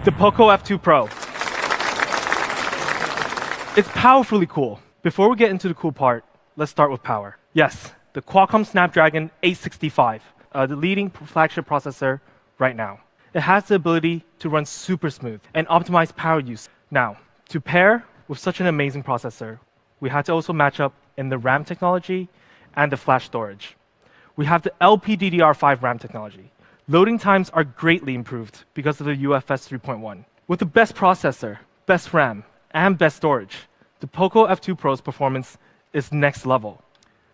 the Poco F2 Pro. It's powerfully cool. Before we get into the cool part, let's start with power. Yes, the Qualcomm Snapdragon 865, the leading flagship processor right now. It has the ability to run super smooth and optimize power use. Now, to pair with such an amazing processor, we had to also match up in the RAM technology and the flash storage. We have the LPDDR5 RAM technology. Loading times are greatly improved because of the UFS 3.1. With the best processor, best RAM, and best storage, the Poco F2 Pro's performance is next level.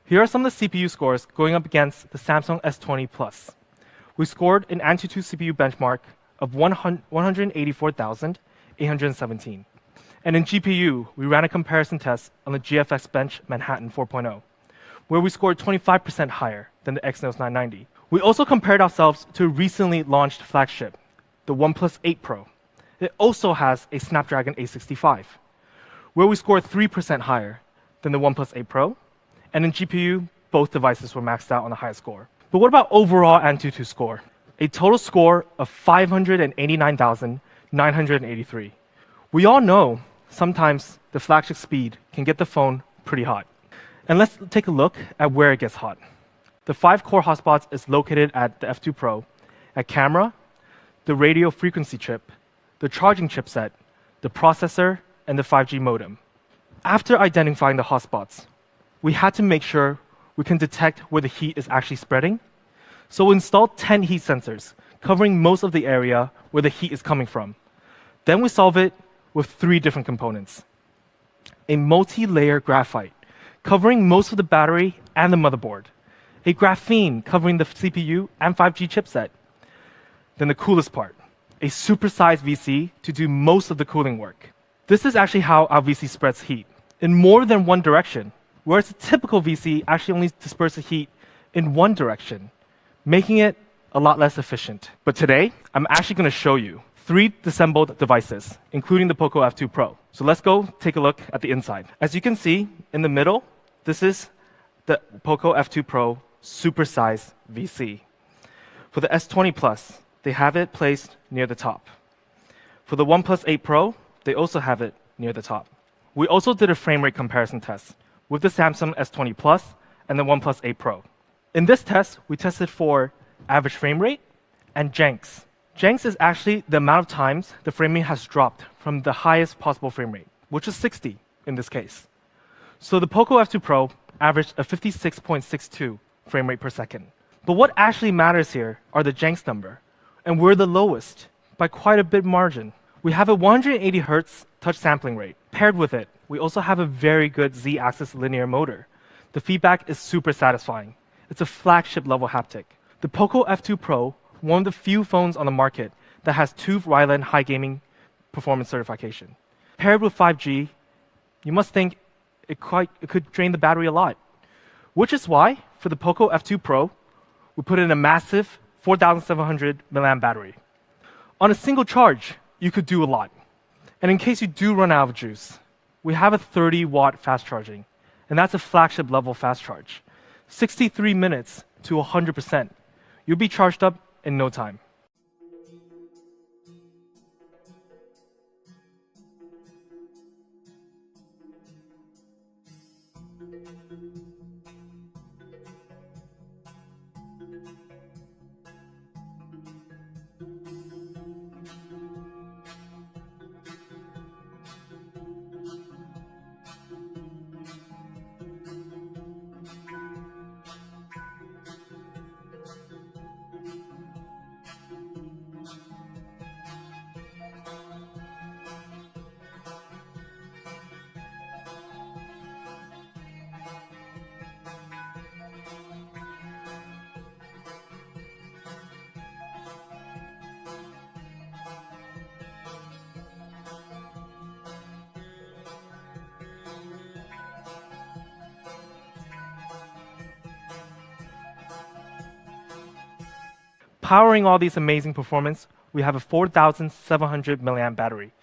Here are some of the CPU scores going up against the Samsung S20 Plus. We scored an Antutu CPU benchmark of 184,817. And in GPU, we ran a comparison test on the GFX Bench Manhattan 4.0, where we scored 25% higher than the Exynos 990. We also compared ourselves to a recently launched flagship, the OnePlus 8 Pro. It also has a Snapdragon 865, where we scored 3% higher than the OnePlus 8 Pro. And in GPU, both devices were maxed out on the highest score. But what about overall Antutu score? A total score of 589,983. We all know sometimes the flagship speed can get the phone pretty hot. And let's take a look at where it gets hot. The 5 core hotspots is located at the F2 Pro, at camera, the radio frequency chip, the charging chipset, the processor, and the 5G modem. After identifying the hotspots, we had to make sure we can detect where the heat is actually spreading. So we installed 10 heat sensors, covering most of the area where the heat is coming from. Then we solve it with 3 different components. A multi-layer graphite, covering most of the battery and the motherboard. A graphene, covering the CPU and 5G chipset. Then the coolest part, a supersized VC to do most of the cooling work. This is actually how our VC spreads heat, in more than one direction, whereas a typical VC actually only disperses heat in one direction, making it a lot less efficient. But today, I'm actually going to show you 3 disassembled devices, including the Poco F2 Pro. So let's go take a look at the inside. As you can see, in the middle, this is the Poco F2 Pro supersized VC. For the S20 Plus, they have it placed near the top. For the OnePlus 8 Pro, they also have it near the top. We also did a frame rate comparison test with the Samsung S20 Plus and the OnePlus 8 Pro. In this test, we tested for average frame rate and janks. Janks is actually the amount of times the frame rate has dropped from the highest possible frame rate, which is 60 in this case. So the Poco F2 Pro averaged a 56.62 frame rate per second. But what actually matters here are the janks number, and we're the lowest by quite a bit margin. We have a 180 Hz touch sampling rate. Paired with it, we also have a very good Z-axis linear motor. The feedback is super satisfying. It's a flagship level haptic. The Poco F2 Pro, one of the few phones on the market that has 2 Rylan high gaming performance certification. Paired with 5G, you must think it could drain the battery a lot. Which is why, for the Poco F2 Pro, we put in a massive 4,700 mAh battery. On a single charge, you could do a lot. And in case you do run out of juice, we have a 30-watt fast charging, and that's a flagship level fast charge. 63 minutes to 100%. You'll be charged up in no time. Powering all these amazing performance, we have a 4,700 mAh battery.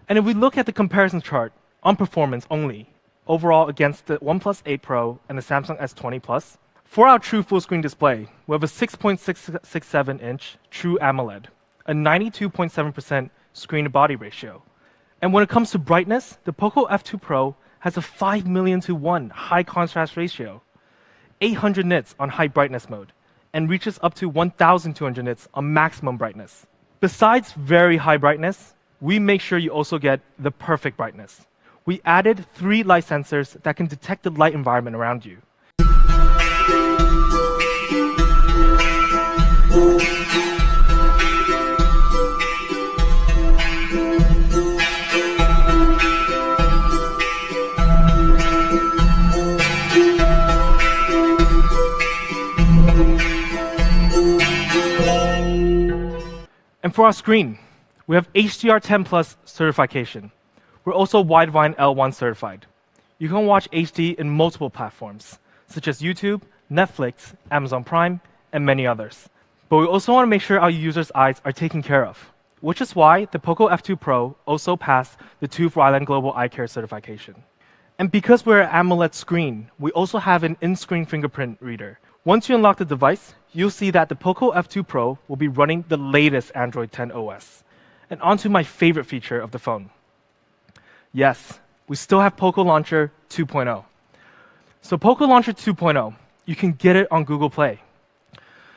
And if we look at the comparison chart on performance only, overall against the OnePlus 8 Pro and the Samsung S20 Plus, for our true full-screen display, we have a 6.667-inch True AMOLED, a 92.7% screen-to-body ratio. And when it comes to brightness, the Poco F2 Pro has a 5 million to 1 high contrast ratio, 800 nits on high brightness mode, and reaches up to 1,200 nits on maximum brightness. Besides very high brightness, we make sure you also get the perfect brightness. We added 3 light sensors that can detect the light environment around you. And for our screen, we have HDR10 Plus certification. We're also Widevine L1 certified. You can watch HD in multiple platforms, such as YouTube, Netflix, Amazon Prime, and many others. But we also want to make sure our users' eyes are taken care of, which is why the Poco F2 Pro also passed the TÜV Rheinland Global Eye Care certification. And because we're an AMOLED screen, we also have an in-screen fingerprint reader. Once you unlock the device, you'll see that the Poco F2 Pro will be running the latest Android 10 OS. And onto my favorite feature of the phone. Yes, we still have Poco Launcher 2.0. So Poco Launcher 2.0, you can get it on Google Play.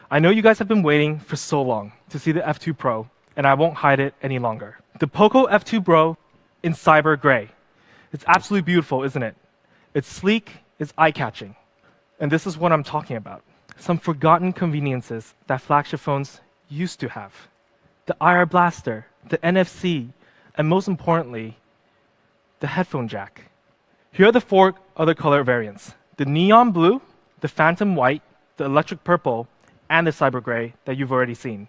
I know you guys have been waiting for so long to see the F2 Pro, and I won't hide it any longer. The Poco F2 Pro in cyber gray. It's absolutely beautiful, isn't it? It's sleek, it's eye-catching. And this is what I'm talking about. Some forgotten conveniences that flagship phones used to have. The IR blaster, the NFC, and most importantly, the headphone jack. Here are the 4 other color variants. The neon blue, the phantom white, the electric purple, and the cyber gray that you've already seen.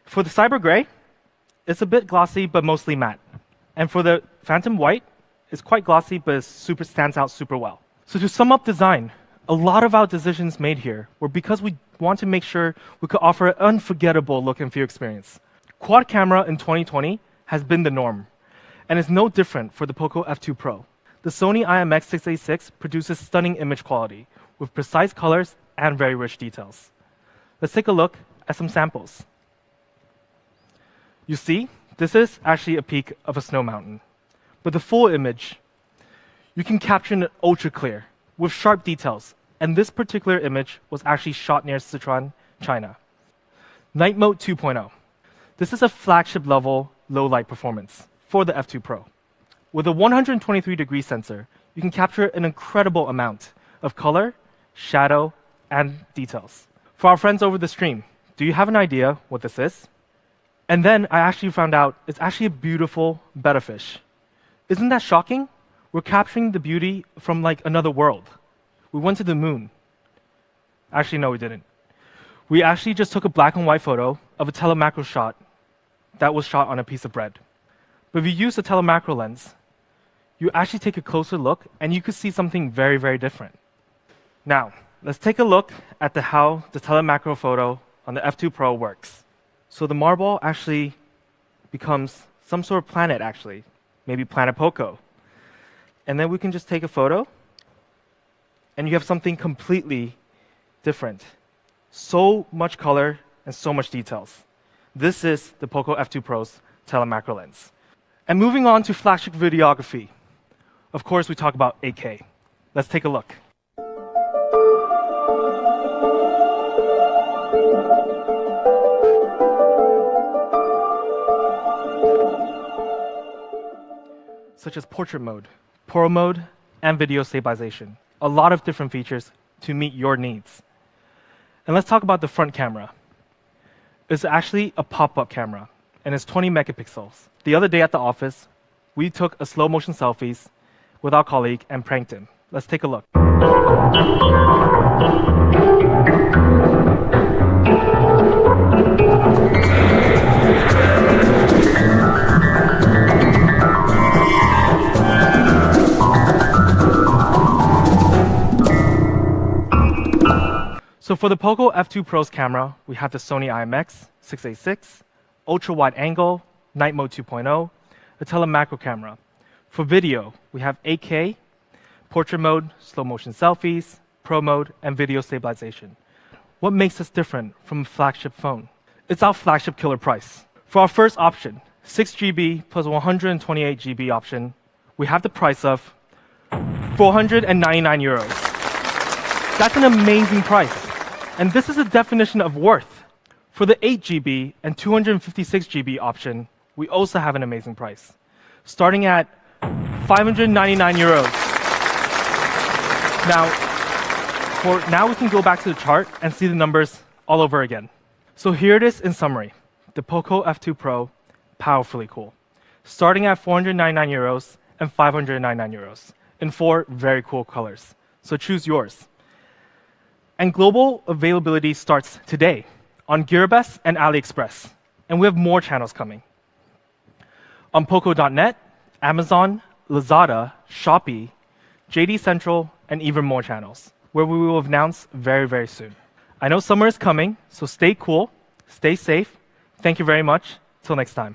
For the cyber gray, it's a bit glossy but mostly matte. And for the phantom white, it's quite glossy but stands out super well. So to sum up design, a lot of our decisions made here were because we want to make sure we could offer an unforgettable look and feel experience. Quad camera in 2020 has been the norm, and is no different for the Poco F2 Pro. The Sony IMX686 produces stunning image quality with precise colors and very rich details. Let's take a look at some samples. You see, this is actually a peak of a snow mountain. But the full image, you can capture it ultra clear with sharp details. And this particular image was actually shot near Sichuan, China. Night Mode 2.0. This is a flagship level low light performance for the F2 Pro. With a 123-degree sensor, you can capture an incredible amount of color, shadow, and details. For our friends over the stream, do you have an idea what this is? And then I actually found out it's actually a beautiful betta fish. Isn't that shocking? We're capturing the beauty from like another world. We went to the moon. Actually, no, we didn't. We actually just took a black and white photo of a telemacro shot that was shot on a piece of bread. But if you use a telemacro lens, you actually take a closer look and you could see something very, very different. Now, let's take a look at how the telemacro photo on the F2 Pro works. So the marble actually becomes some sort of planet, actually. Maybe Planet Poco. And then we can just take a photo, and you have something completely different. So much color and so much details. This is the Poco F2 Pro's telemacro lens. And moving on to flagship videography. Of course, we talk about 8K. Let's take a look. Such as portrait mode, pro mode, and video stabilization. A lot of different features to meet your needs. And let's talk about the front camera. It's actually a pop-up camera, and it's 20 megapixels. The other day at the office, we took a slow motion selfies with our colleague and pranked him. Let's take a look. So for the Poco F2 Pro's camera, we have the Sony IMX686, ultra-wide angle, night mode 2.0, a telemacro camera. For video, we have 8K, portrait mode, slow motion selfies, pro mode, and video stabilization. What makes us different from a flagship phone? It's our flagship killer price. For our first option, 6GB plus 128GB option, we have the price of 499 euros. That's an amazing price. And this is the definition of worth. For the 8GB and 256GB option, we also have an amazing price, starting at 599 euros. Now we can go back to the chart and see the numbers all over again. So here it is in summary. The Poco F2 Pro, powerfully cool. Starting at 499 euros and 599 euros in 4 very cool colors. So choose yours. And global availability starts today on Gearbest and AliExpress. And we have more channels coming. On Poco.net, Amazon, Lazada, Shopee, JD Central, and even more channels, where we will announce very, very soon. I know summer is coming, so stay cool, stay safe. Thank you very much. Till next time.